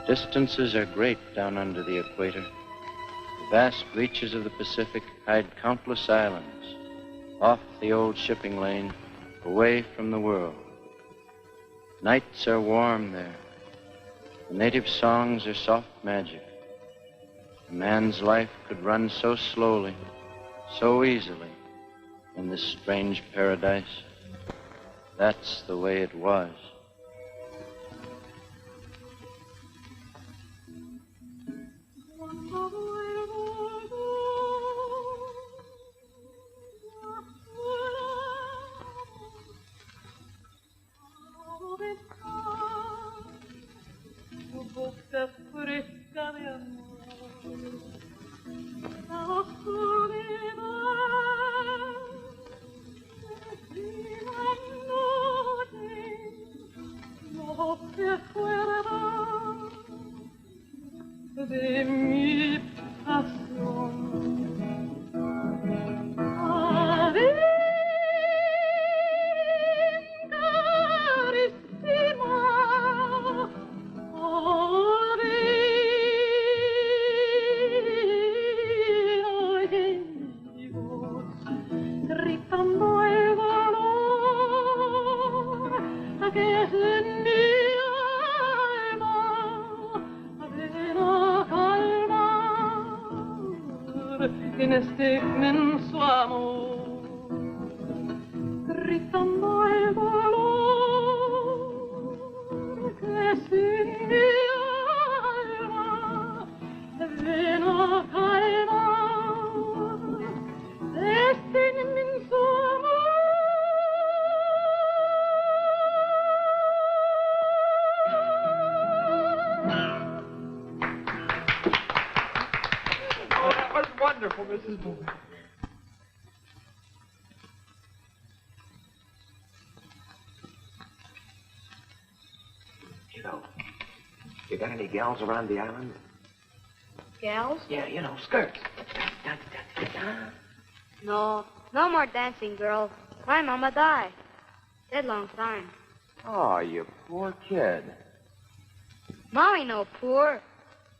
Distances are great down under the equator. The vast reaches of the Pacific hide countless islands off the old shipping lane, away from the world. Nights are warm there. The native songs are soft magic. A man's life could run so slowly, so easily, in this strange paradise. That's the way it was. Mrs. Bowman. Kiddo, you got any gals around the island? Gals? Yeah, you know, skirts. No, no more dancing, girls. My mama died. Dead long time. Oh, you poor kid. Maui no poor.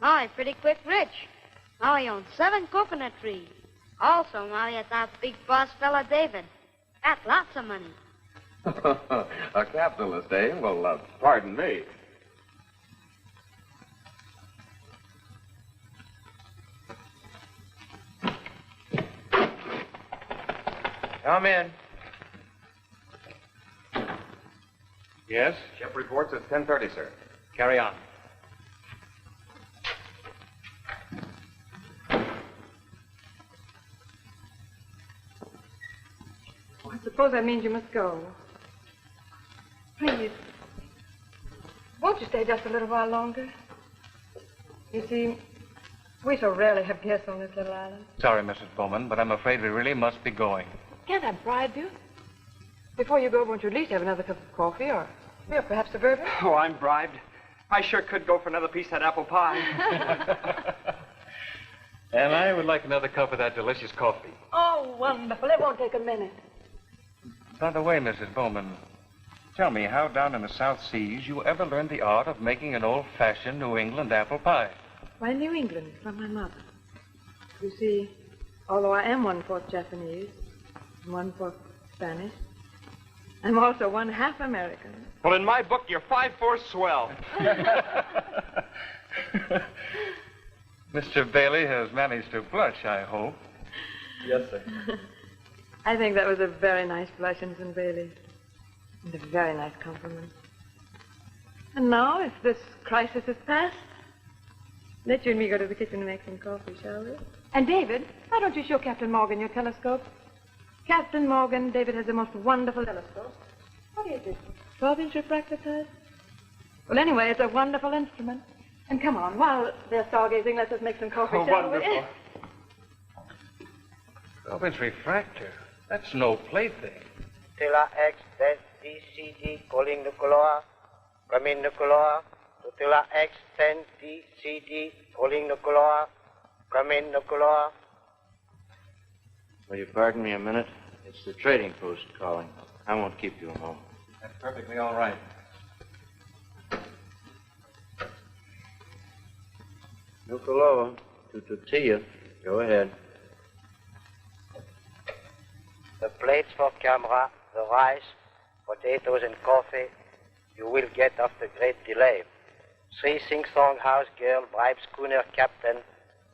Maui pretty quick rich. Maui owns 7 coconut trees. Also, Maui has that big boss fella, David. Got lots of money. A capitalist, eh? Well, pardon me. Come in. Yes? Ship reports at 10:30, sir. Carry on. Oh, I suppose that means you must go. Please, won't you stay just a little while longer? You see, we so rarely have guests on this little island. Sorry, Mrs. Bowman, but I'm afraid we really must be going. Can't I bribe you? Before you go, won't you at least have another cup of coffee or perhaps a bourbon? Oh, I'm bribed. I sure could go for another piece of that apple pie. And I would like another cup of that delicious coffee. Oh, wonderful. It won't take a minute. By the way, Mrs. Bowman, tell me how down in the South Seas you ever learned the art of making an old-fashioned New England apple pie. Why, New England, from my mother. You see, although I am 1/4 Japanese, and 1/4 Spanish, I'm also 1/2 American. Well, in my book, you're 5/4 swell. Mr. Bailey has managed to blush, I hope. Yes, sir. I think that was a very nice blush, Ensign Bailey. And a very nice compliment. And now, if this crisis is past, let you and me go to the kitchen and make some coffee, shall we? And David, why don't you show Captain Morgan your telescope? Captain Morgan, David has the most wonderful telescope. What is it? 12-inch refractor type? Well, anyway, it's a wonderful instrument. And come on, while they're stargazing, let's just make some coffee, shall we? Wonderful. 12-inch refractor? That's no plaything. Tila X, dash DCD, calling Nukuloa. Come in Nukuloa. Tila X, 10 DCD, calling Nukuloa. Come in Nukuloa. Will you pardon me a minute? It's the trading post calling. I won't keep you a moment. That's perfectly all right. Nukuloa to tortilla. Go ahead. The plates for camera, the rice, potatoes, and coffee you will get after great delay. 3 sing-song house girl bribe schooner captain,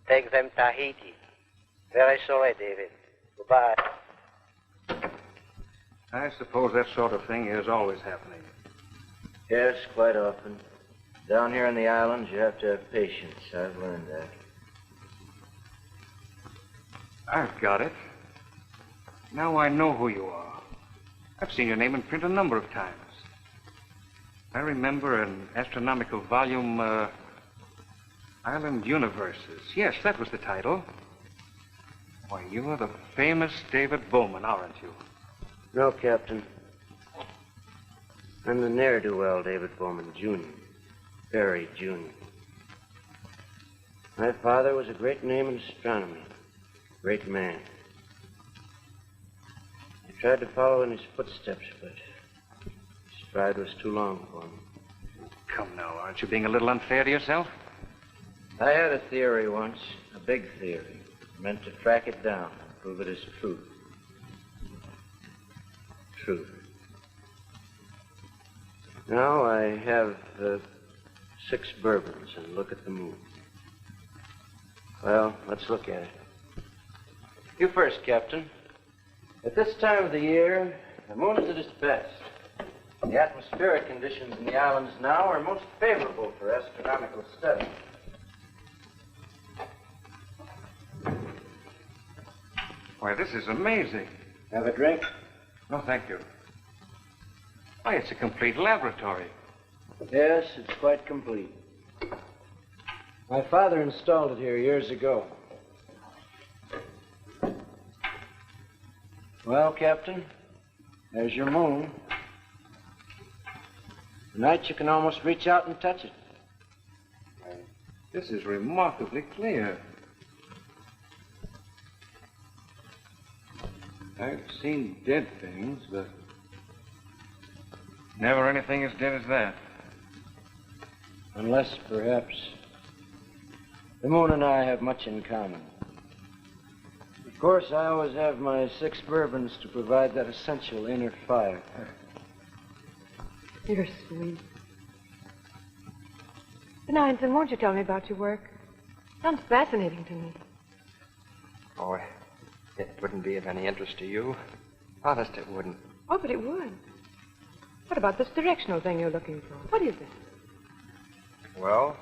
take them Tahiti. Very sorry, David. Goodbye. I suppose that sort of thing is always happening. Yes, quite often. Down here in the islands, you have to have patience. I've learned that. I've got it. Now I know who you are. I've seen your name in print a number of times. I remember an astronomical volume, Island Universes. Yes, that was the title. Why, you are the famous David Bowman, aren't you? No, Captain. I'm the ne'er-do-well David Bowman, Jr. Perry, Jr. My father was a great name in astronomy. Great man. I tried to follow in his footsteps, but his stride was too long for me. Come now, aren't you being a little unfair to yourself? I had a theory once, a big theory. I meant to track it down and prove it as truth. Truth. Now I have 6 bourbons and look at the moon. Well, let's look at it. You first, Captain. At this time of the year, the moon is at its best. The atmospheric conditions in the islands now are most favorable for astronomical study. Why, this is amazing. Have a drink? No, thank you. Why, it's a complete laboratory. Yes, it's quite complete. My father installed it here years ago. Well, Captain, there's your moon. Tonight you can almost reach out and touch it. This is remarkably clear. I've seen dead things, but never anything as dead as that. Unless, perhaps, the moon and I have much in common. Of course, I always have my 6 bourbons to provide that essential inner fire. You're sweet. Now, Ensign, won't you tell me about your work? Sounds fascinating to me. Oh, it wouldn't be of any interest to you. Honest, it wouldn't. Oh, but it would. What about this directional thing you're looking for? What is it? Well,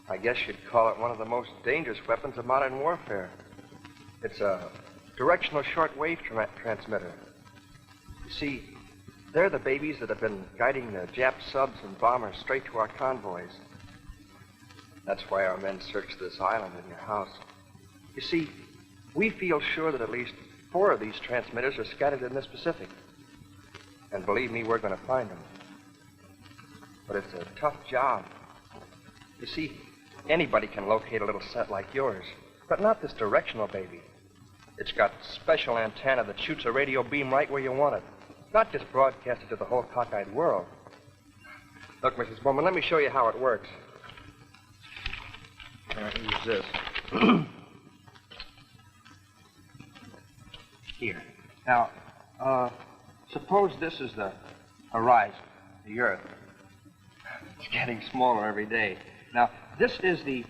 I guess you'd call it one of the most dangerous weapons of modern warfare. It's a directional shortwave transmitter. You see, they're the babies that have been guiding the Jap subs and bombers straight to our convoys. That's why our men searched this island in your house. You see, we feel sure that at least 4 of these transmitters are scattered in this Pacific. And believe me, we're going to find them. But it's a tough job. You see, anybody can locate a little set like yours, but not this directional baby. It's got special antenna that shoots a radio beam right where you want it, not just broadcast it to the whole cockeyed world. Look, Mrs. Bowman, let me show you how it works. Use this. Here. Now, suppose this is the horizon, the Earth. It's getting smaller every day. Now, this is the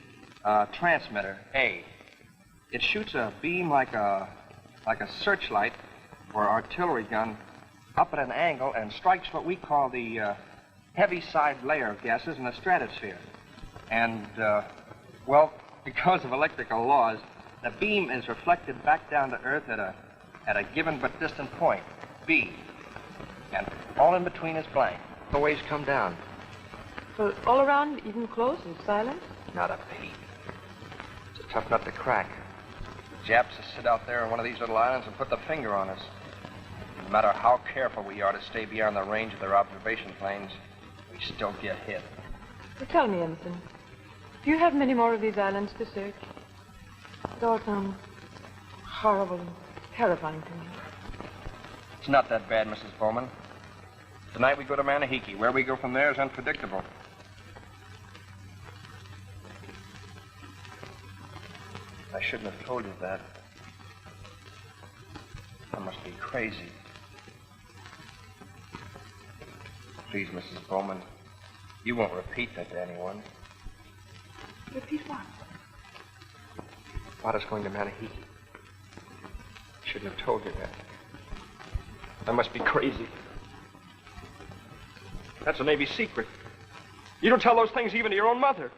transmitter, A. It shoots a beam like a searchlight or artillery gun up at an angle and strikes what we call the heavy side layer of gases in the stratosphere. And, well, because of electrical laws, the beam is reflected back down to Earth at a given but distant point, B. And all in between is blank. The waves come down. Well, all around, even close and silent? Not a peep. It's a tough nut to crack. The Japs will sit out there on one of these little islands and put the finger on us. No matter how careful we are to stay beyond the range of their observation planes, we still get hit. Well, tell me, Ensign, do you have many more of these islands to search? It all sounds horrible and terrifying to me. It's not that bad, Mrs. Bowman. Tonight we go to Manahiki. Where we go from there is unpredictable. I shouldn't have told you that. I must be crazy. Please, Mrs. Bowman, you won't repeat that to anyone. Repeat what? About us going to Manahiki. I shouldn't have told you that. I must be crazy. That's a Navy secret. You don't tell those things even to your own mother.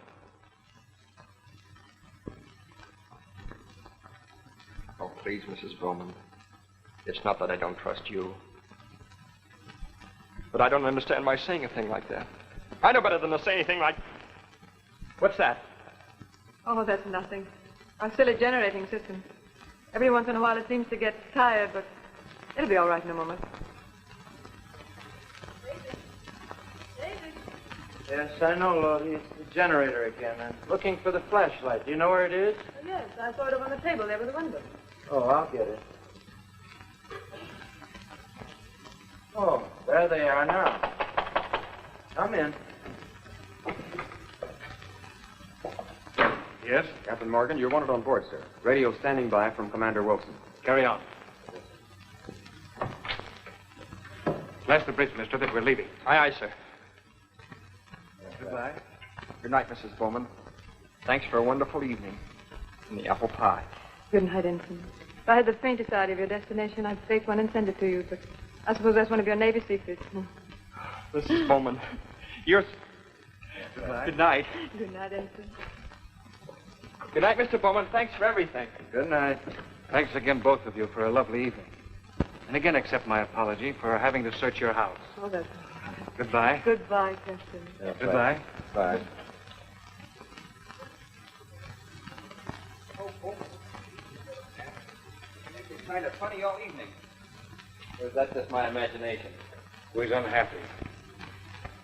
Oh, please, Mrs. Bowman. It's not that I don't trust you. But I don't understand my saying a thing like that. I know better than to say anything like... What's that? Oh, that's nothing. Our silly generating system. Every once in a while it seems to get tired, but it'll be all right in a moment. Yes, I know, Lottie. It's the generator again. I'm looking for the flashlight. Do you know where it is? Yes, I saw it up on the table there by the window. Oh, I'll get it. Oh, there they are now. Come in. Yes? Captain Morgan, you're wanted on board, sir. Radio standing by from Commander Wilson. Carry on. Blast the bridge, mister, that we're leaving. Aye, aye, sir. Goodbye. Good night, Mrs. Bowman. Thanks for a wonderful evening. And the apple pie. Good night, Ensign. If I had the faintest idea of your destination, I'd fake one and send it to you, but I suppose that's one of your Navy secrets. Mrs. Bowman, you're... Goodbye. Good night. Good night, Ensign. Good night, Mr. Bowman. Thanks for everything. Good night. Thanks again, both of you, for a lovely evening. And again, accept my apology for having to search your house. Oh, that's... Goodbye. Goodbye, Captain. Goodbye. Bye. It's kind of funny all evening. Or is that just my imagination? He's unhappy.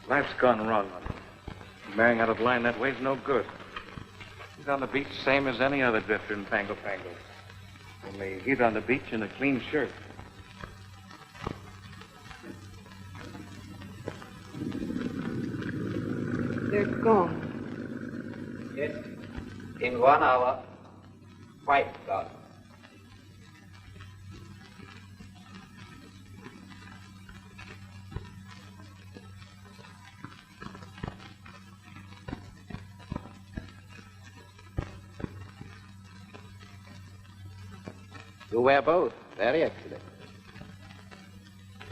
Life's gone wrong on him. Marrying out of line that way's no good. He's on the beach same as any other drifter in Pango Pango. Only he's on the beach in a clean shirt. They're gone. Yes. In 1 hour, quite gone. You were both very excellent.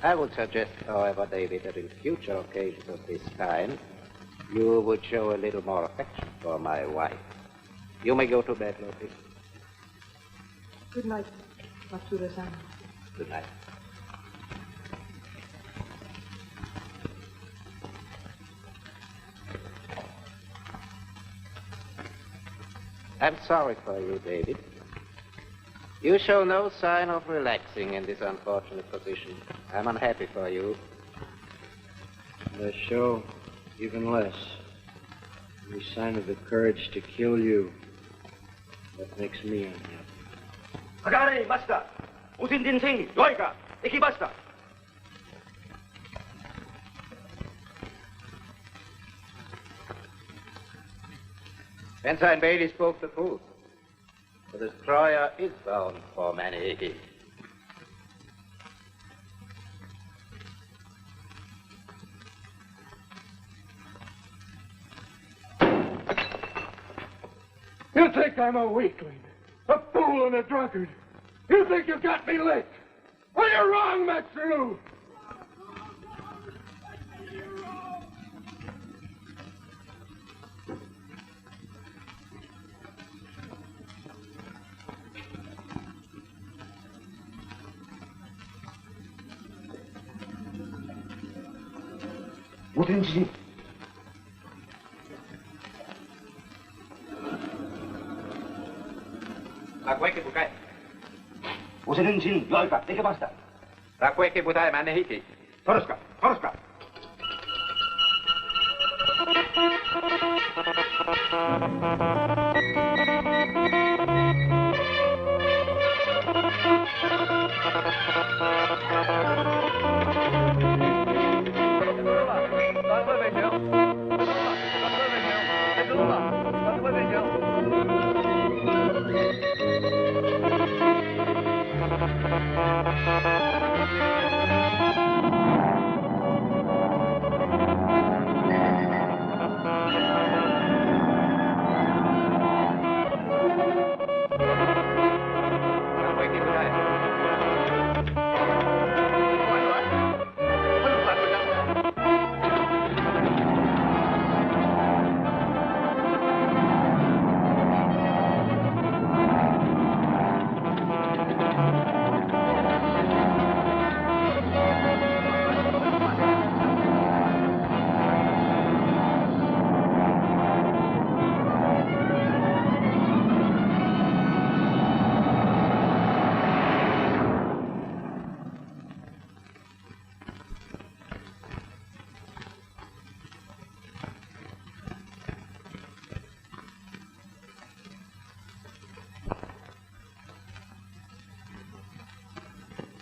I would suggest, however, David, that in future occasions of this kind, you would show a little more affection for my wife. You may go to bed, Lottie. Good night, Matsura-san. Good night. I'm sorry for you, David. You show no sign of relaxing in this unfortunate position. I'm unhappy for you. I show even less. Any sign of the courage to kill you. That makes me unhappy. 上がれました。お天神戦よいかできました。Ensign Bailey spoke the truth. The destroyer is bound for Manahiki. You think I'm a weakling, a fool and a drunkard. You think you got me licked. Well, you're wrong, Matsu. What is it? Rakweke bukai. お天神よいかできました。 Rakweke butai Manahiki. そうですか。そうですか。 Thank you.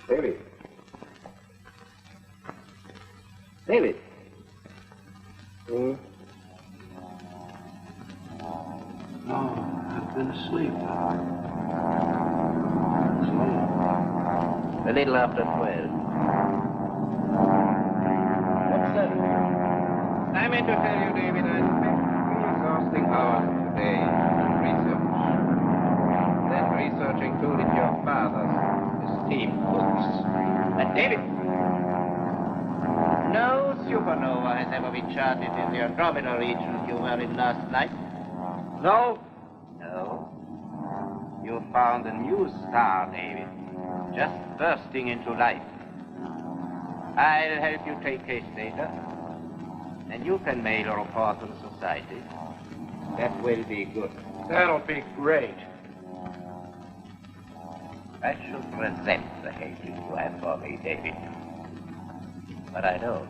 David. David. Hmm? No, I've been asleep. A little after 12. What's that? I meant to tell you, David, I spent 3 exhausting hours today on research. That research included your father's esteemed books. And David, no supernova has ever been charted in the Andromeda region you were in last night. No. No. You found a new star, David, just bursting into life. I'll help you take case data, and you can mail a report to the society. That will be good. That'll be great. I should resent the hatred you have for me, David. But I don't.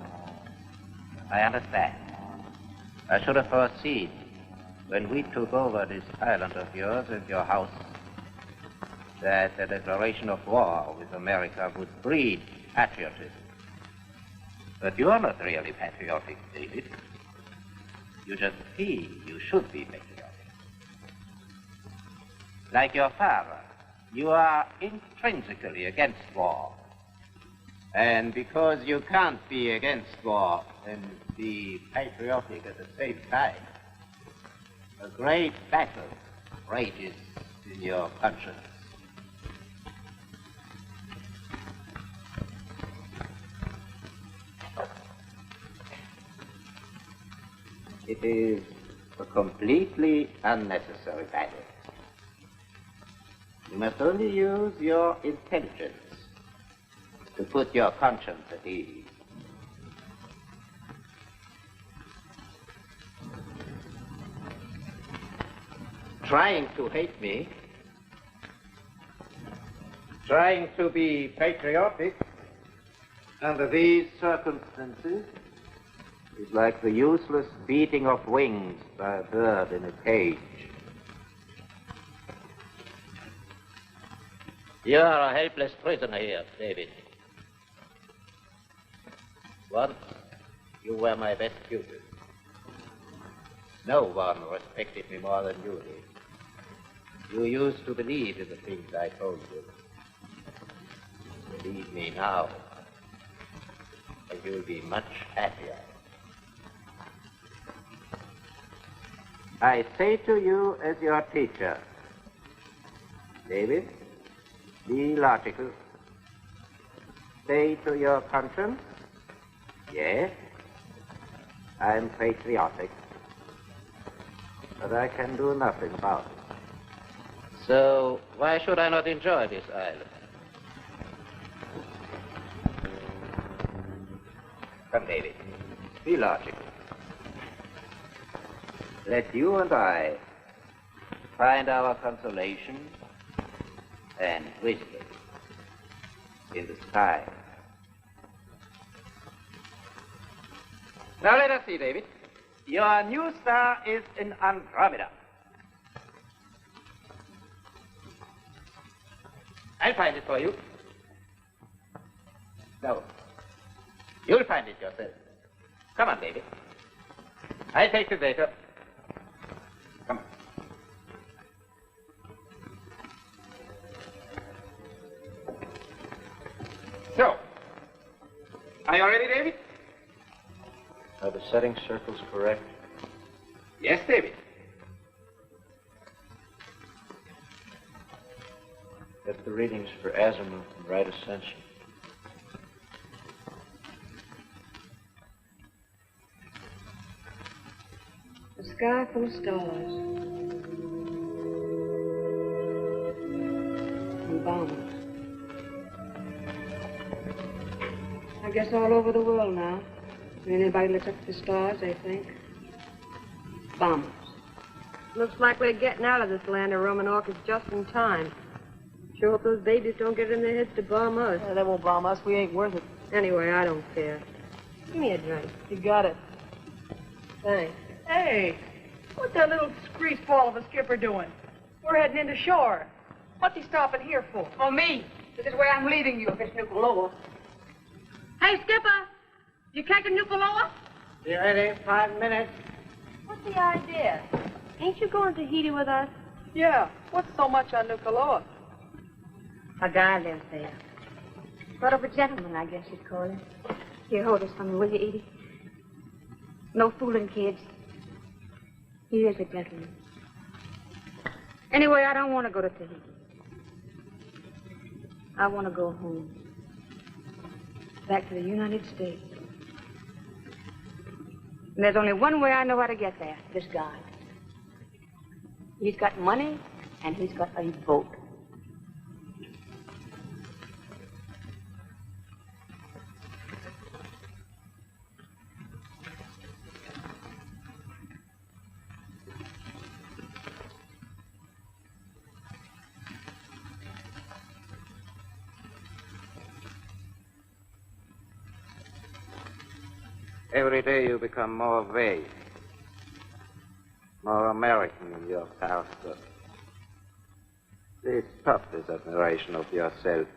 I understand. I should have foreseen when we took over this island of yours and your house that a declaration of war with America would breed patriotism. But you're not really patriotic, David. You just feel you should be patriotic. Like your father, you are intrinsically against war. And because you can't be against war and be patriotic at the same time, a great battle rages in your conscience. It is a completely unnecessary battle. You must only use your intelligence to put your conscience at ease. Trying to hate me, trying to be patriotic under these circumstances is like the useless beating of wings by a bird in a cage. You are a helpless prisoner here, David. Once, you were my best pupil. No one respected me more than you did. You used to believe in the things I told you. Believe me now, and you'll be much happier. I say to you as your teacher, David, be logical. Say to your conscience, yes, I'm patriotic, but I can do nothing about it. So why should I not enjoy this island? Come, David, be logical. Let you and I find our consolation and wisdom in the sky. Now let us see, David. Your new star is in Andromeda. I'll find it for you. No, you'll find it yourself. Come on, David. I'll take the data. Come on. So, are you ready, David? Are the setting circles correct? Yes, David. Get the readings for azimuth and right ascension. The sky full of stars. And bombers. I guess all over the world now. When anybody looks up at the stars, they think bombers. Looks like we're getting out of this land of Roman orchids just in time. Sure hope those babies don't get it in their heads to bomb us. They won't bomb us. We ain't worth it. Anyway, I don't care. Give me a drink. You got it. Thanks. Hey, what's that little greaseball of a skipper doing? We're heading into shore. What's he stopping here for? Oh, me. This is where I'm leaving you if it's Nukuloa. Hey, Skipper, you catching Nukuloa? Be ready, 5 minutes. What's the idea? Ain't you going to Tahiti with us? Yeah. What's so much on Nukuloa? A guy lives there. Sort of a gentleman, I guess you'd call him. Here, hold this for me, will you, Edie? No fooling, kids. He is a gentleman. Anyway, I don't want to go to Tahiti. I want to go home. Back to the United States. And there's only one way I know how to get there, this guy. He's got money, and he's got a boat. Every day you become more vague, more American in your character. Please stop this admiration of yourself.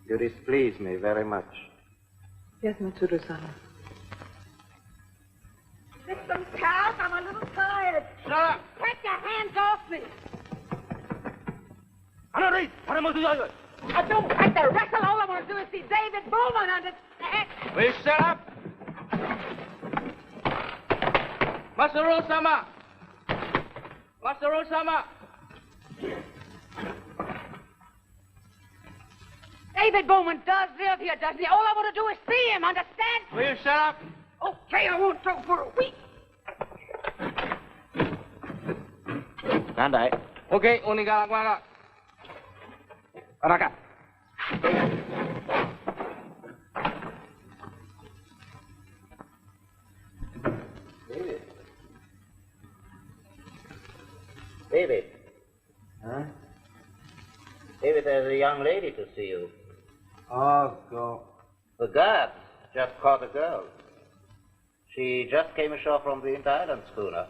You displease me very much. Yes, Matsuru-sama. Get some cows. I'm a little tired. Shut up! Take your hands off me. I don't like to wrestle. All I want to do is see David Bowman understand. Please shut up! Masaru-sama! Masaru-sama! David Bowman does live here, doesn't he? All I want to do is see him, understand? Will you shut up? Okay, I won't talk for a week. Nandai. Okay, Unigalagwaga. Araka. David. David. Huh? David, there's a young lady to see you. Oh, go. The guards just caught a girl. She just came ashore from the Inter-Island schooner.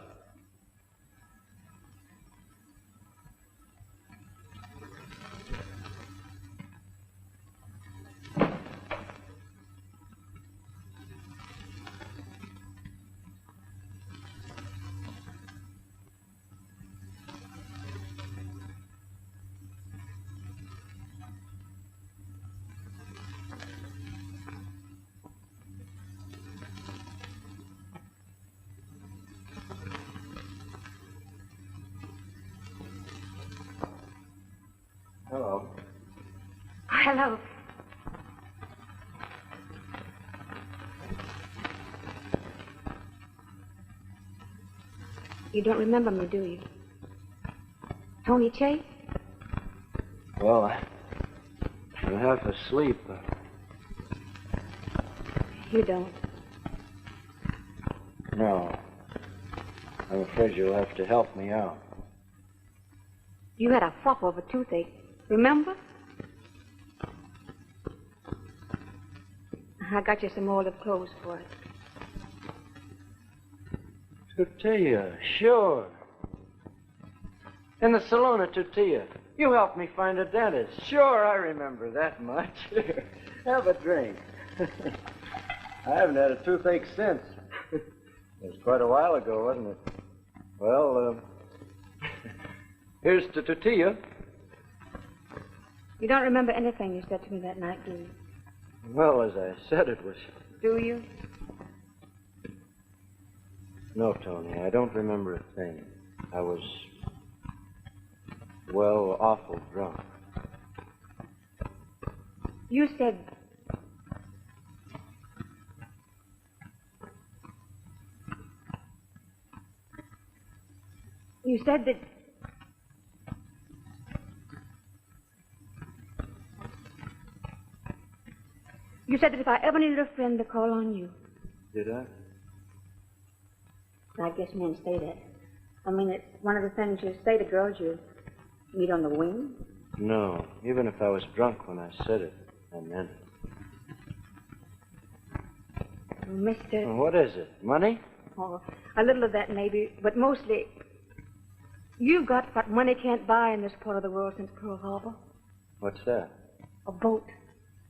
Hello. Hello. You don't remember me, do you? Tony Chase? Well, I'm half asleep. You don't. No. I'm afraid you'll have to help me out. You had a flop over toothache. Remember? I got you some olive clothes for it. Tortilla, sure. In the saloon at Tortilla. You helped me find a dentist. Sure, I remember that much. Have a drink. I haven't had a toothache since. It was quite a while ago, wasn't it? Well, here's to Tortilla. You don't remember anything you said to me that night, do you? Well, as I said, it was... Do you? No, Tony, I don't remember a thing. I was, well, awful drunk. You said... You said that... You said that if I ever needed a friend to call on you. Did I? I guess men say that. I mean, it's one of the things you say to girls you meet on the wing. No, even if I was drunk when I said it, I meant it. Oh, Mister... Well, what is it? Money? Oh, a little of that maybe, but mostly... You got what money can't buy in this part of the world since Pearl Harbor. What's that? A boat.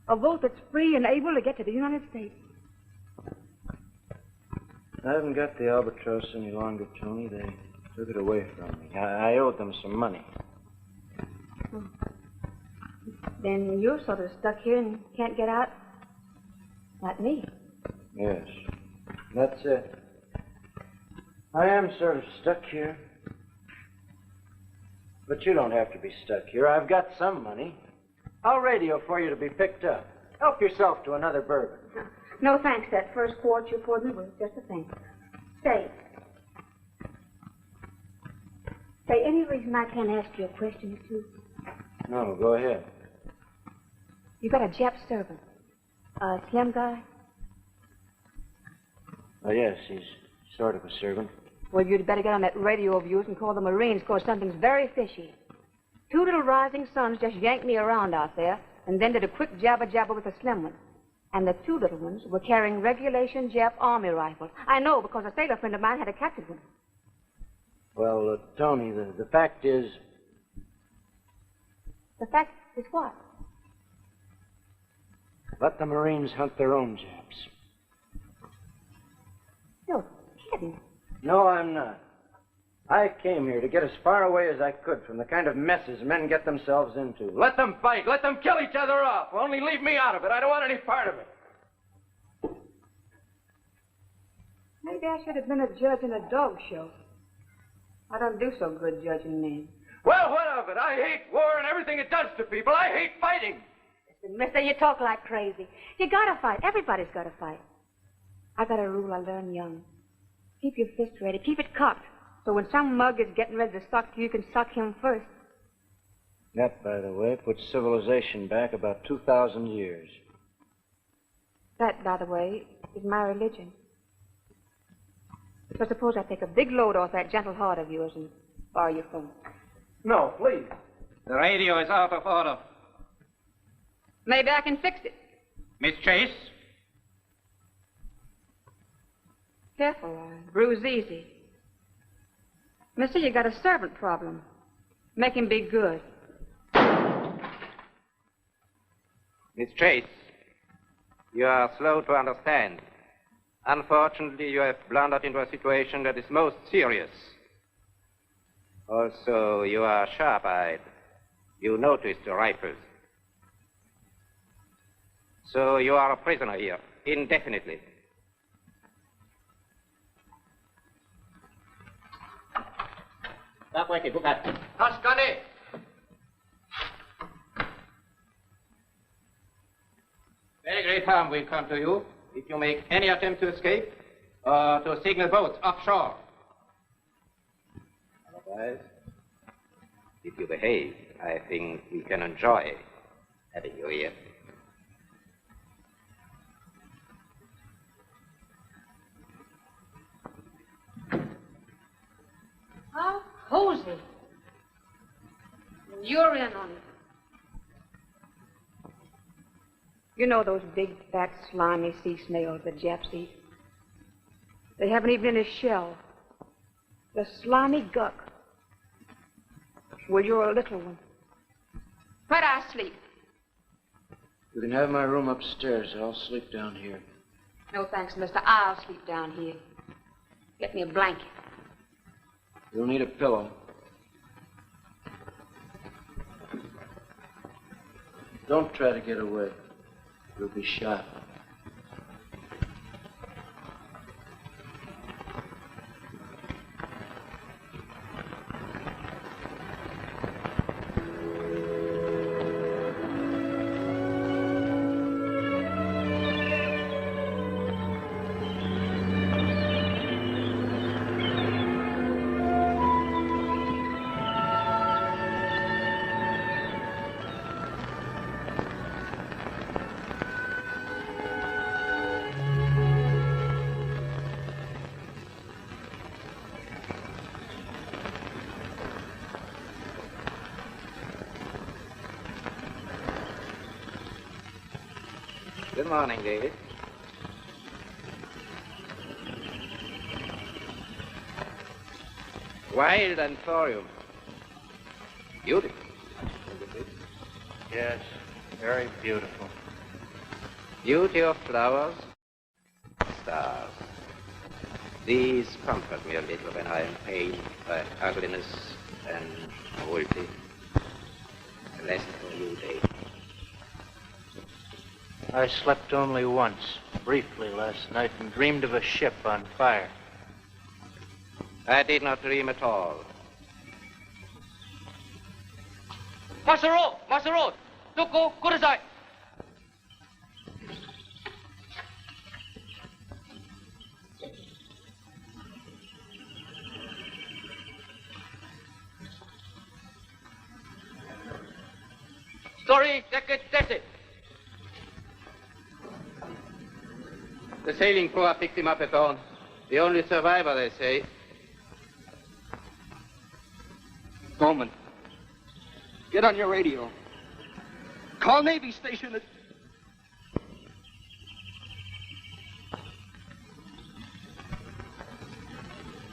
A boat that's free and able to get to the United States. I haven't got the Albatross any longer, Tony. They took it away from me. I owed them some money. Oh. Then you're sort of stuck here and can't get out? Like me. Yes, that's it. I am sort of stuck here. But you don't have to be stuck here. I've got some money. I'll radio for you to be picked up. Help yourself to another bourbon. No thanks. That first quart you poured me was just a thing. Say, any reason I can't ask you a question or two? No, go ahead. You got a Jap servant. A slim guy? Oh, yes, he's sort of a servant. Well, you'd better get on that radio of yours and call the Marines, because something's very fishy. 2 little rising suns just yanked me around out there, and then did a quick jabba-jabba with the slim one. And the 2 little ones were carrying regulation Jap Army rifles. I know, because a sailor friend of mine had a captured one. Well, Tony, the fact is... The fact is what? Let the Marines hunt their own Japs. You're kidding. No, I'm not. I came here to get as far away as I could from the kind of messes men get themselves into. Let them fight. Let them kill each other off. Only leave me out of it. I don't want any part of it. Maybe I should have been a judge in a dog show. I don't do so good judging men. Well, what of it? I hate war and everything it does to people. I hate fighting. Listen, mister, you talk like crazy. You gotta fight. Everybody's gotta fight. I got a rule I learned young. Keep your fist ready. Keep it cocked. So when some mug is getting ready to suck you, you can suck him first. That, by the way, puts civilization back about 2,000 years. That, by the way, is my religion. So suppose I take a big load off that gentle heart of yours and borrow your phone. No, please. The radio is out of order. Maybe I can fix it. Miss Chase? Careful, I bruise easy. Mister, you got a servant problem. Make him be good. Miss Chase, you are slow to understand. Unfortunately, you have blundered into a situation that is most serious. Also, you are sharp-eyed. You noticed the rifles. So you are a prisoner here, indefinitely. Toscani! Very great harm will come to you if you make any attempt to escape or to signal boats offshore. Otherwise, if you behave, I think we can enjoy having you here. How cozy. You're in on it. You know those big, fat, slimy sea snails the Japs eat? They haven't even a shell. The slimy guck. Well, you're a little one. Where'd I sleep? You can have my room upstairs. I'll sleep down here. No thanks, mister. I'll sleep down here. Get me a blanket. You'll need a pillow. Don't try to get away. You'll be shot. Good morning, David. Wild and thorium. Beautiful. Yes, very beautiful. Beauty of flowers, stars. These comfort me a little when I am pained by ugliness and cruelty. A lesson for you, Dave. I slept only once, briefly last night, and dreamed of a ship on fire. I did not dream at all. Masaro! Masaro! Tuko, kudasai! Story, that's it. The sailing crew picked him up at dawn. The only survivor, they say. Bowman, get on your radio. Call Navy Station at...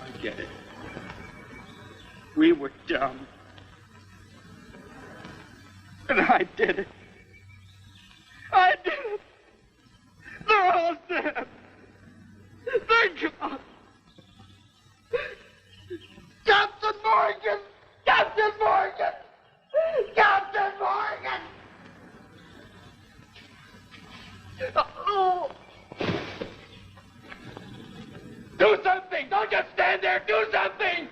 I get it. We were dumb. And I did it. I did it. They're all dead. They're gone. Captain Morgan! Captain Morgan! Captain Morgan! Oh. Do something! Don't just stand there! Do something!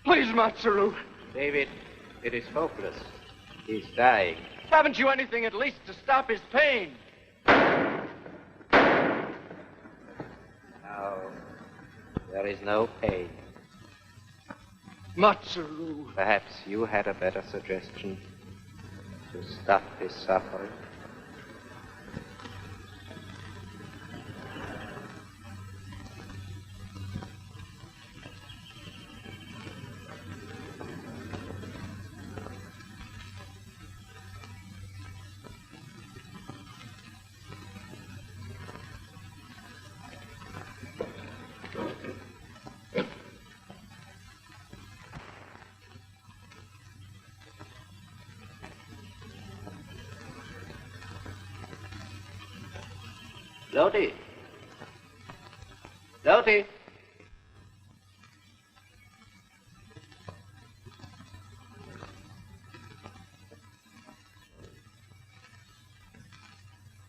Please, Matsuru. David, it is hopeless. He's dying. Haven't you anything at least to stop his pain? No, there is no pain. Matsuru. Perhaps you had a better suggestion to stop his suffering. Loti. Loti.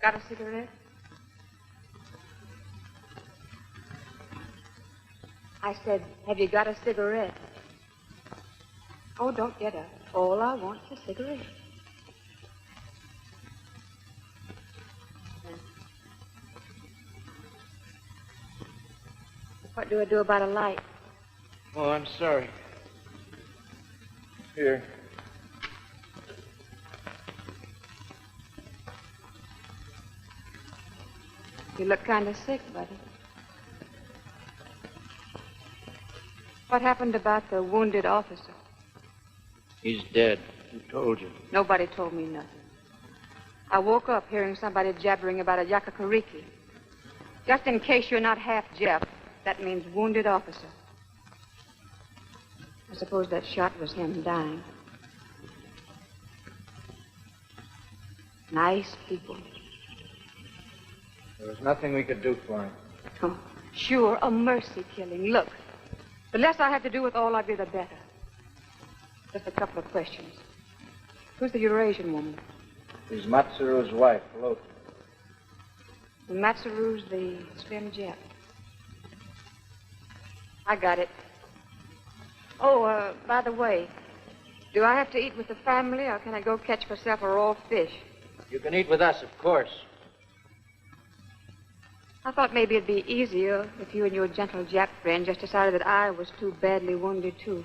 Got a cigarette? I said, have you got a cigarette? Oh, don't get up. All I want is a cigarette. What do I do about a light? Oh, I'm sorry. Here. You look kind of sick, buddy. What happened about the wounded officer? He's dead. Who told you? Nobody told me nothing. I woke up hearing somebody jabbering about a yakakariki. Just in case you're not half Jap, that means wounded officer. I suppose that shot was him dying. Nice people. There was nothing we could do for him. Oh, sure, a mercy killing. Look, the less I have to do with all of you, the better. Just a couple of questions. Who's the Eurasian woman? He's Matsuru's wife, Loti. And Matsuru's the slim Jap. I got it. Oh, by the way, do I have to eat with the family, or can I go catch myself a raw fish? You can eat with us, of course. I thought maybe it'd be easier if you and your gentle Jap friend just decided that I was too badly wounded, too.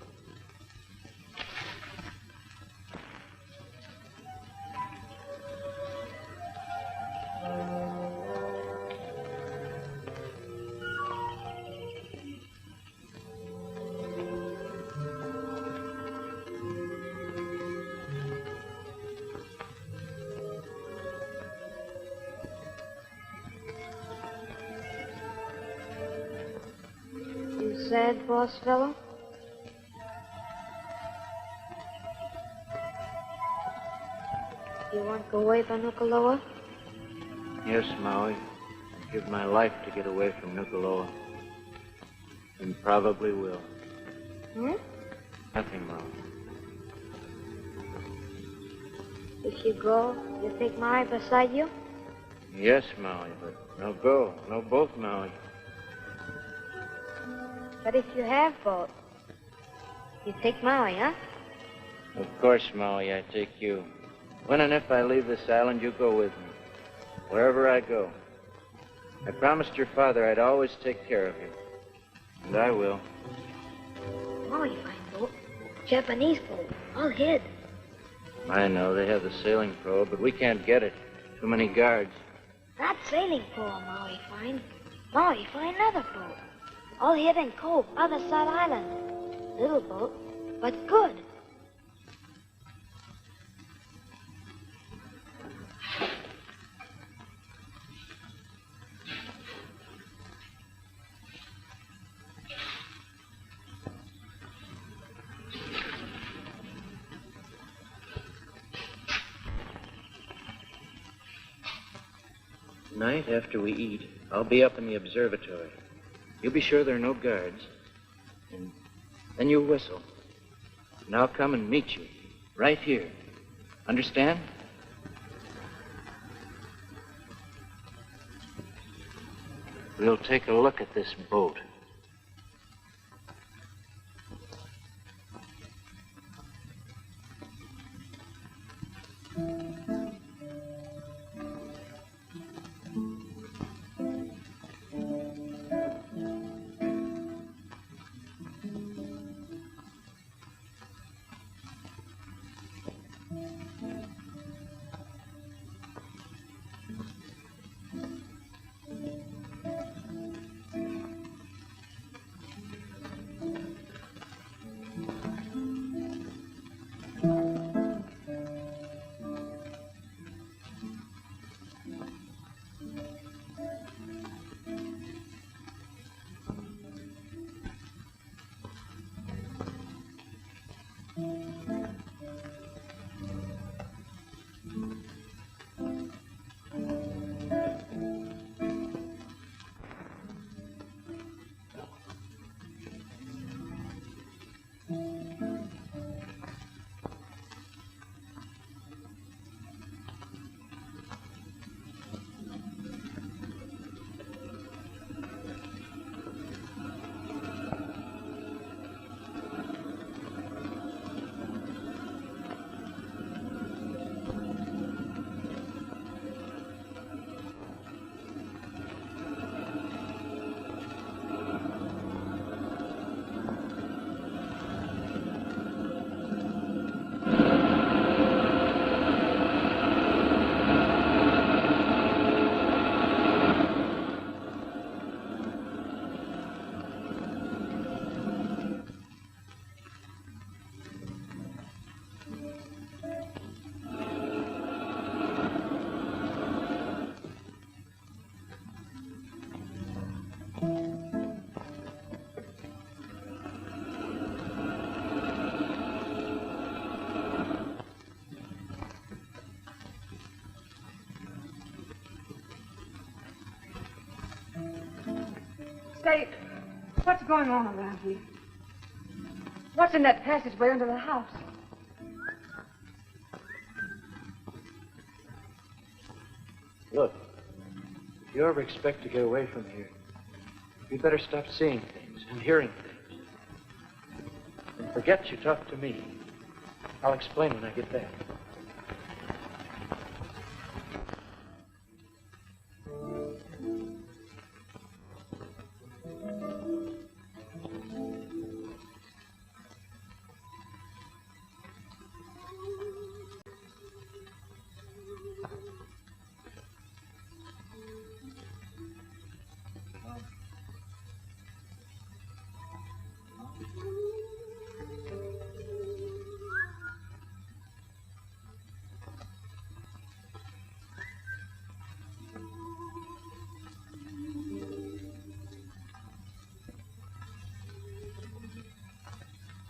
sad, boss fellow? You want to go away from Nuku'alofa? Yes, Maui. I'd give my life to get away from Nuku'alofa. And probably will. Hmm? Nothing, Maui. If you go, you take Maui beside you? Yes, Maui, but no go. No both, Maui. But if you have both, you take Maui, huh? Of course, Maui, I take you. When and if I leave this island, you go with me. Wherever I go. I promised your father I'd always take care of you. And I will. Maui fine boat. Japanese boat. All hid. I know, they have the sailing pro, but we can't get it. Too many guards. Not sailing pro, Maui fine. Maui fine another boat. All hid in cove, other side island. Little boat, but good. Tonight, after we eat, I'll be up in the observatory. You'll be sure there are no guards. And then you'll whistle. And I'll come and meet you. Right here. Understand? We'll take a look at this boat. Say, what's going on around here? What's in that passageway under the house? Look, if you ever expect to get away from here, you'd better stop seeing things and hearing things. And forget you talked to me. I'll explain when I get back.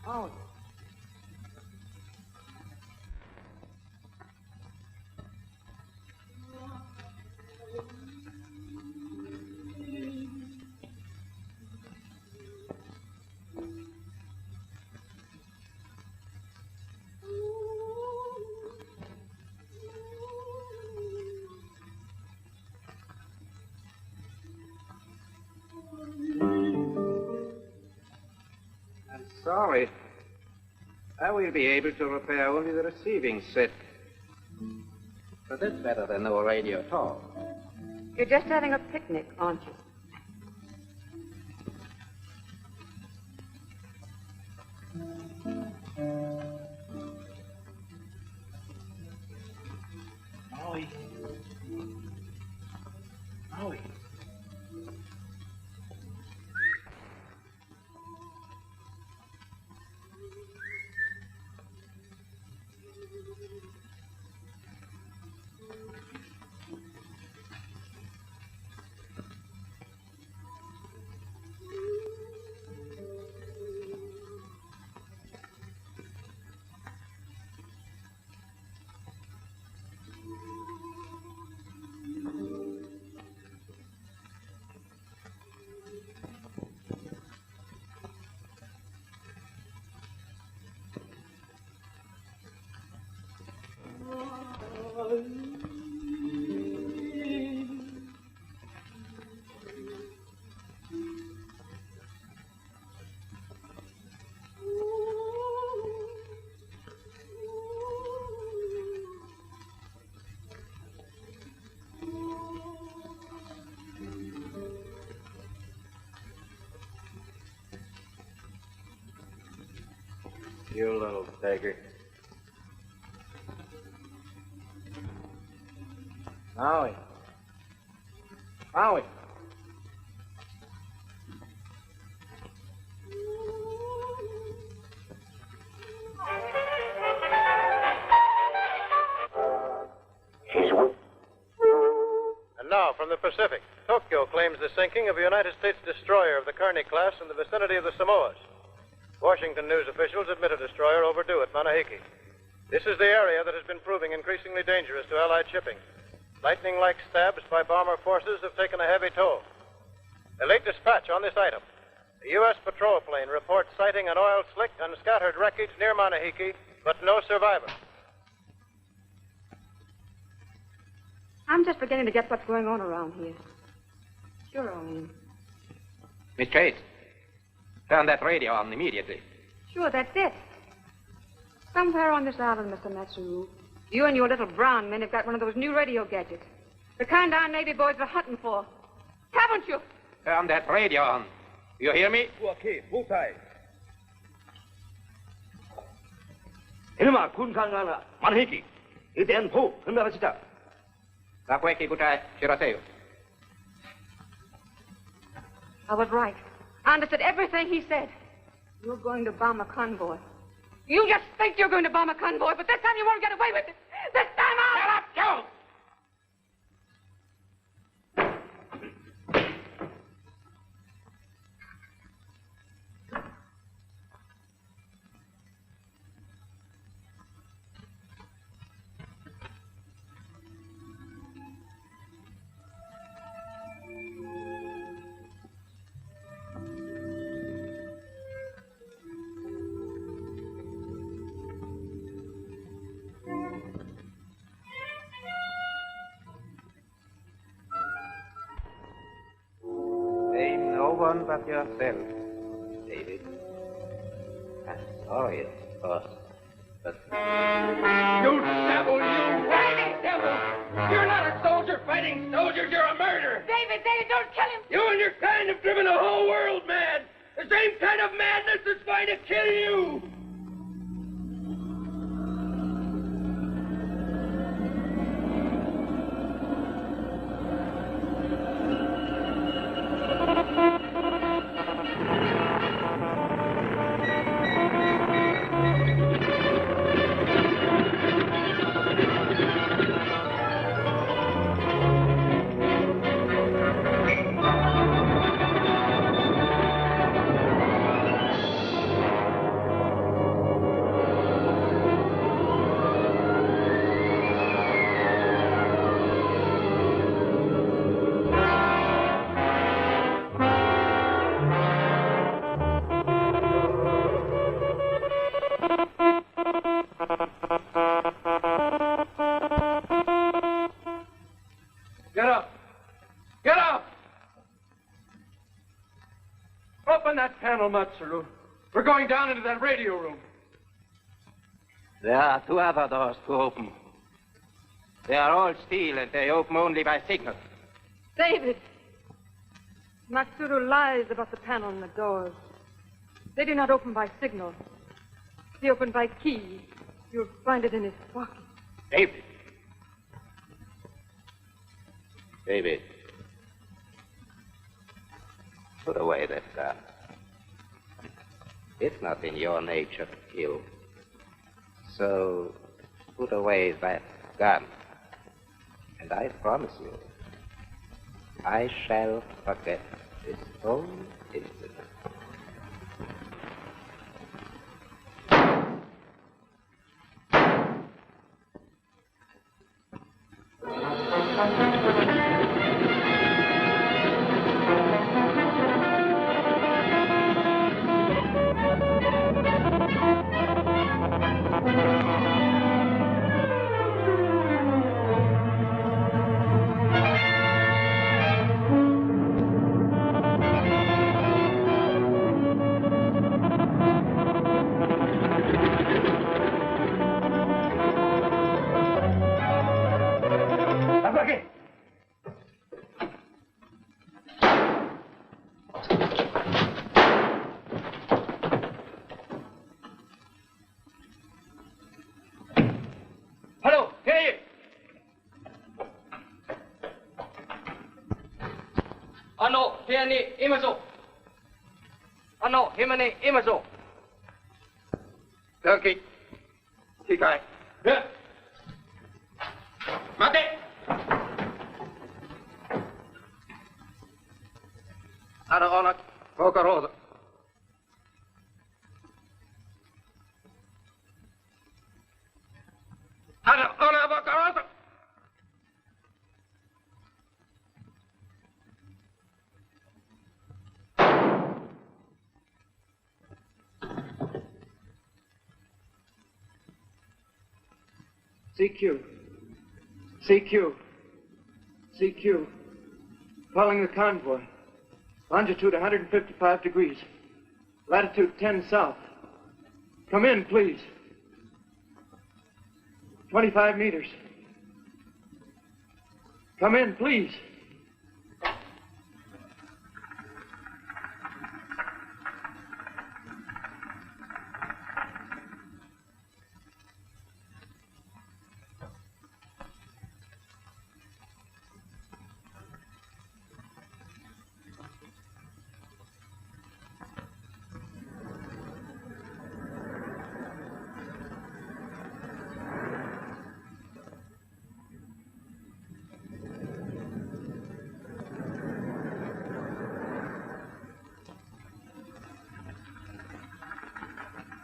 Oh. I'm sorry. I will be able to repair only the receiving set. But that's better than no radio at all. You're just having a picnic, aren't you? Maui. Maui. You little beggar. Maui. Maui. And now, from the Pacific, Tokyo claims the sinking of a United States destroyer of the Kearney class in the vicinity of the Samoas. Washington news officials admit a destroyer overdue at Manahiki. This is the area that has been proving increasingly dangerous to Allied shipping. Lightning-like stabs by bomber forces have taken a heavy toll. The late dispatch on this item. The U.S. patrol plane reports sighting an oil slick and scattered wreckage near Manahiki, but no survivor. I'm just beginning to get what's going on around here. Sure, Owen. Miss Kate, turn that radio on immediately. Sure, that's it. Somewhere on this island, Mr. Matsuru, you and your little brown men have got one of those new radio gadgets. The kind our Navy boys are hunting for. Haven't you? Turn that radio on. You hear me? Okay, bullseye. 이놈아 군상하나 만해기 이대한 보 건너가시다. Rakweki kutai shiraseyo. I was right. I understood everything he said. You're going to bomb a convoy. You just think you're going to bomb a convoy, but this time you won't get away with it. This time I'll... Shut up, Joe! One but yourself, David. I'm sorry, of course, but... You devil, you whining devil! You're not a soldier fighting soldiers, you're a murderer! David, don't kill him! You and your kind have driven the whole world mad! The same kind of madness that's trying to kill you! panel, Matsuru. We're going down into that radio room. There are 2 other doors to open. They are all steel, and they open only by signal. David! Matsuru lies about the panel and the doors. They do not open by signal. They open by key. You'll find it in his pocket. David. David. Put away that gun. It's not in your nature to kill. So, put away that gun. And I promise you, I shall forget this whole incident. Imazo. Donkey. Tikai. Yeah. Mate. Ada onak. Poka rosa. Ada onak poka rosa. CQ. CQ. CQ. Calling the convoy. Longitude 155 degrees. Latitude 10 south. Come in, please. 25 meters. Come in, please.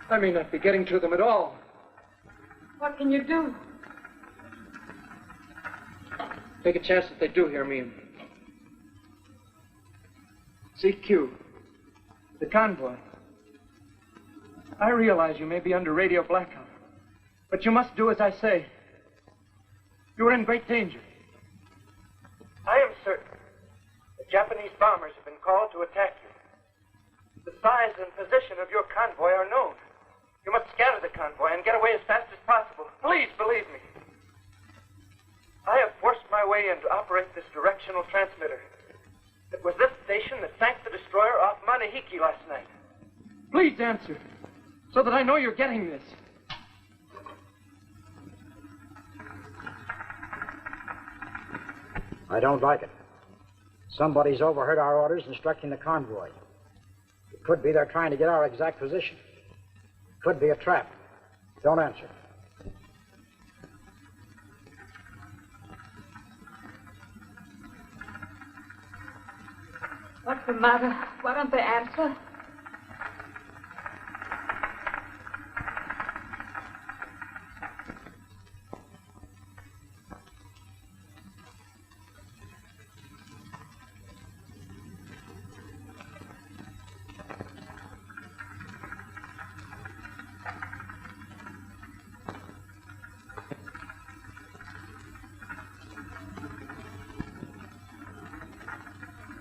I may not be getting to them at all. What can you do? Take a chance that they do hear me. CQ. The convoy. I realize you may be under radio blackout, but you must do as I say. You are in great danger. I am certain that Japanese bombers have been called to attack you. The size and position of your convoy are known. You must scatter the convoy and get away as fast as possible. Please believe me. I have forced my way in to operate this directional transmitter. It was this station that sank the destroyer off Manahiki last night. Please answer, so that I know you're getting this. I don't like it. Somebody's overheard our orders instructing the convoy. It could be they're trying to get our exact position. Could be a trap. Don't answer. What's the matter? Why don't they answer?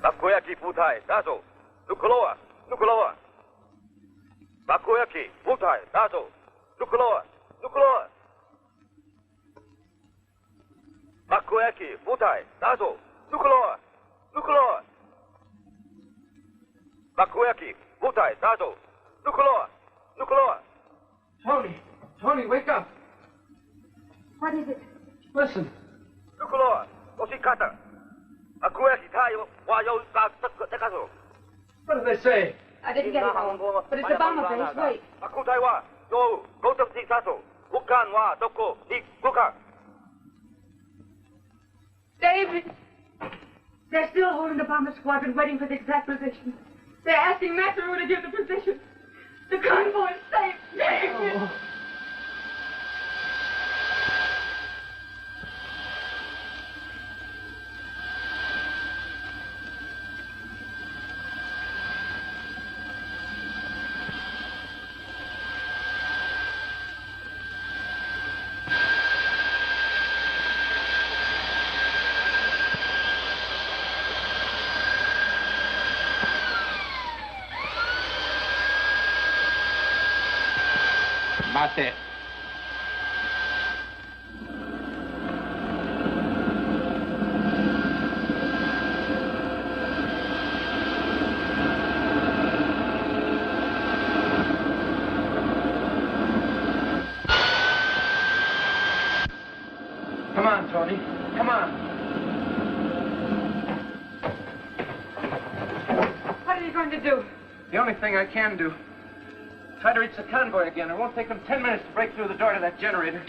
Takoyaki Futai, Dazo. Look lower. Look lower. Bakueki, Wutai, Dato, Nukuloa, Nukuloa. Bakueki, Wutai, Dato, Nukuloa, Nukuloa. Bakueki, Wutai, Dato, Nukuloa, Nukuloa. Tony, wake up. What is it? Listen. Nukuloa, Oshikata. Bakueki, Tayo, Wayo, Tekazo. What did they say? I didn't get it all, but it's the bomber face. Wait. Bakutai wa, Yo, Gotam Tisato, Wukan wa, Doko, Ni, Wuka. David! They're still holding the bomber squadron, waiting for the exact position. They're asking Matthew to give the position. The convoy is safe. David! Oh. Mate. Come on, Tony. Come on. What are you going to do? The only thing I can do. Try to reach the convoy again. It won't take them 10 minutes to break through the door to that generator.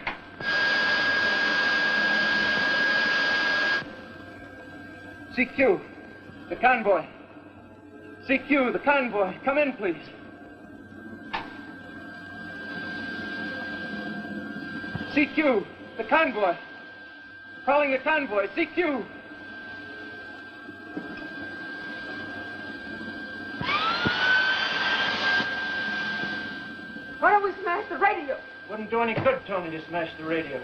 CQ, the convoy. CQ, the convoy. Come in, please. CQ, the convoy. Calling the convoy. CQ. Why don't we smash the radio? Wouldn't do any good, Tony, to smash the radio.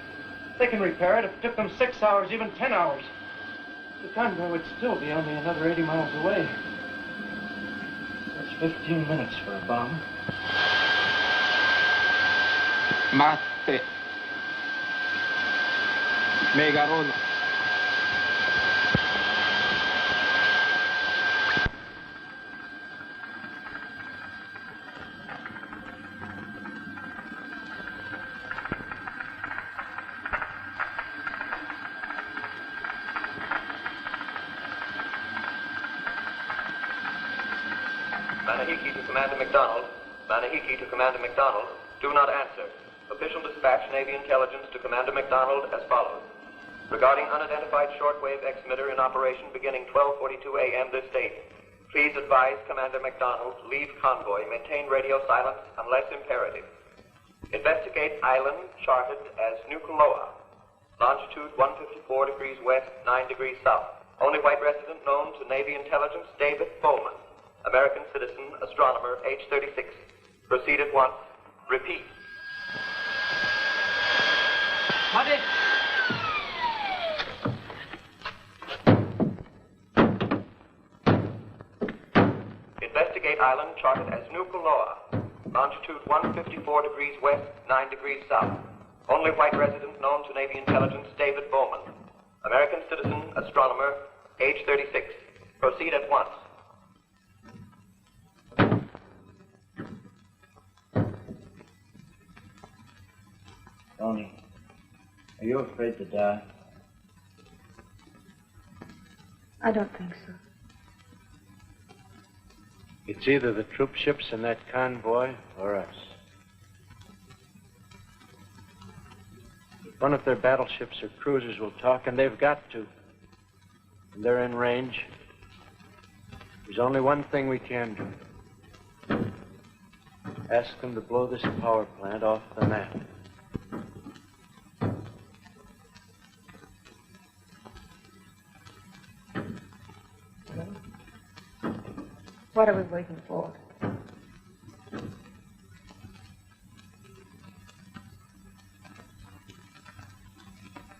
They can repair it if it took them 6 hours, even 10 hours. The convoy would still be only another 80 miles away. That's 15 minutes for a bomb. Mate. Megaron. Manahiki to Commander McDonald. Manahiki to Commander McDonald. Do not answer. Official dispatch, Navy Intelligence to Commander McDonald as follows. Regarding unidentified shortwave X-emitter in operation beginning 12:42 a.m. this date, please advise Commander McDonald, leave convoy, maintain radio silence unless imperative. Investigate island charted as Nukuloa. Longitude 154 degrees west, 9 degrees south. Only white resident known to Navy Intelligence, David Bowman. American citizen, astronomer, age 36. Proceed at once. Repeat. Mate. Investigate island charted as Nukuloa. Longitude 154 degrees west, 9 degrees south. Only white resident known to Navy Intelligence, David Bowman. American citizen, astronomer, age 36. Proceed at once. Tony, are you afraid to die? I don't think so. It's either the troop ships in that convoy or us. If one of their battleships or cruisers will talk, and they've got to, and they're in range, there's only one thing we can do. Ask them to blow this power plant off the map. What are we waiting for?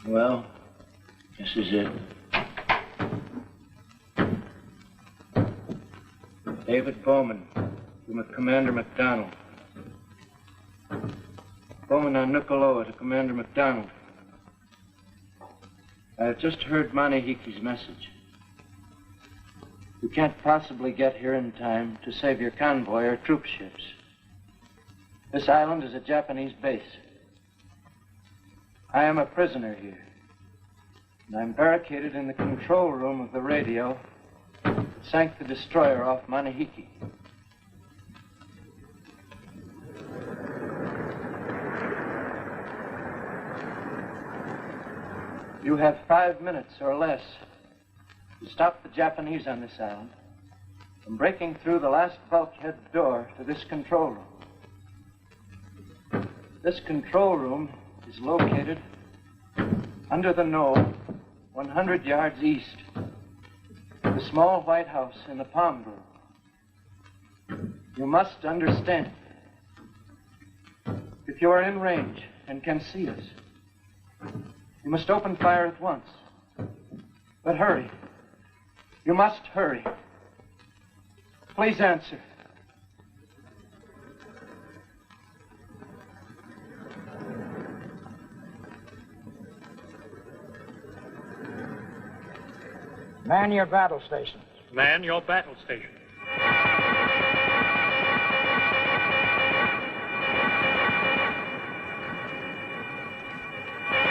Well, this is it. David Bowman, from Commander McDonald. Bowman on Nukuloa to Commander McDonald. I have just heard Manahiki's message. You can't possibly get here in time to save your convoy or troop ships. This island is a Japanese base. I am a prisoner here, and I'm barricaded in the control room of the radio that sank the destroyer off Manahiki. You have 5 minutes or less to stop the Japanese on this island from breaking through the last bulkhead door to this control room. This control room is located under the knoll 100 yards east of the small white house in the palm grove. You must understand, if you are in range and can see us, you must open fire at once. But hurry. You must hurry. Please answer. Man your battle stations. Man your battle station.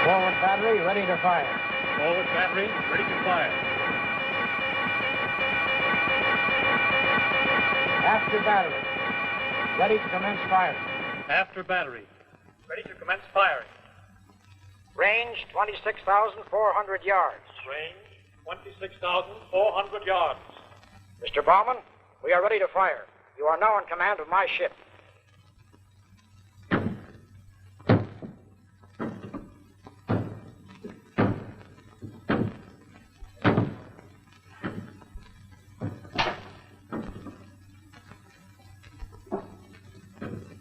Forward battery, ready to fire. Forward battery, ready to fire. After battery, ready to commence firing. After battery, ready to commence firing. Range 26,400 yards. Range 26,400 yards. Mr. Bauman, we are ready to fire. You are now in command of my ship.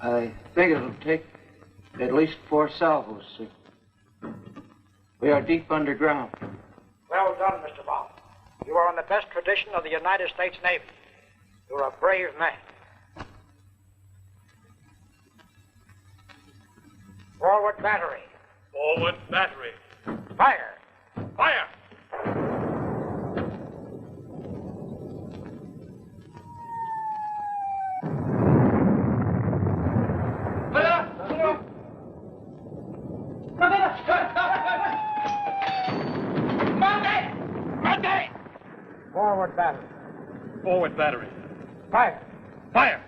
I think it'll take at least 4 salvos, sir. We are deep underground. Well done, Mr. Bauman. You are in the best tradition of the United States Navy. You're a brave man. Forward battery. Forward battery. Fire. Fire! Forward battery. Forward battery. Fire. Fire!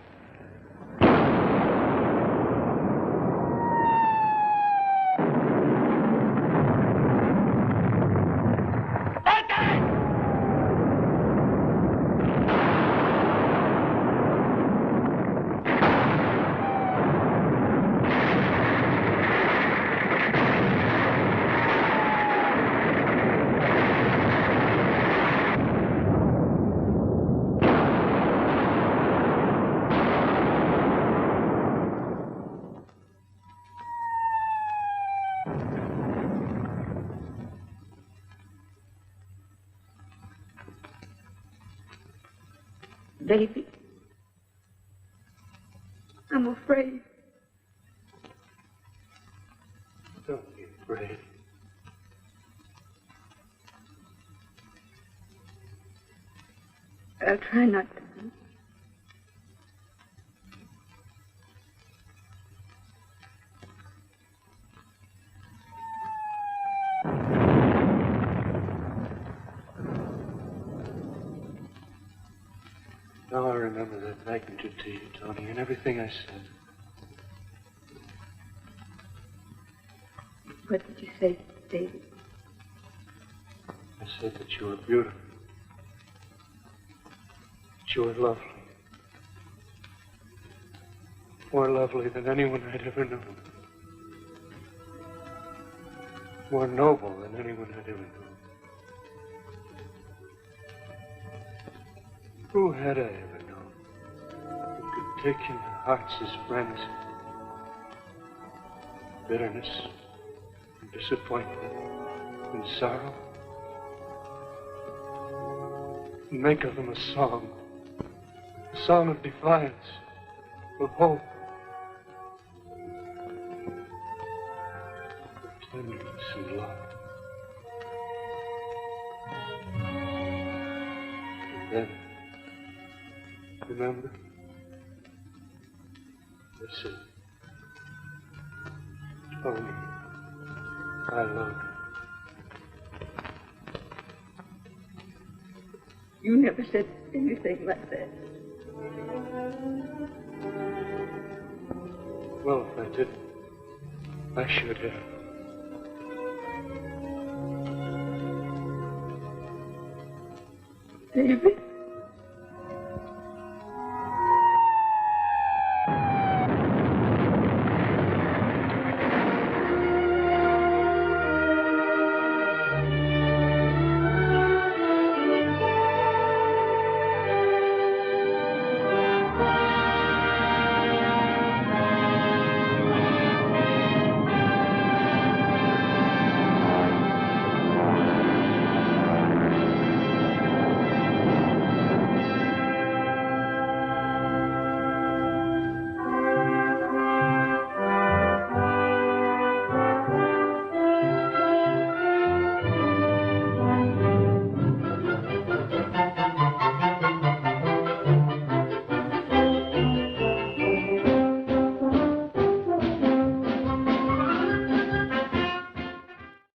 Davy, I'm afraid. Don't be afraid. I'll try not to be. Now I remember that magnitude to you, Tony, and everything I said. What did you say, David? I said that you were beautiful. That you were lovely. More lovely than anyone I'd ever known. More noble than anyone I'd ever known. Who had I ever known who could take in their hearts as friends bitterness and disappointment and sorrow and make of them a song of defiance, of hope, and love. And then, remember? Listen. Tell me I love you. You never said anything like that. Well, if I didn't, I should have. David?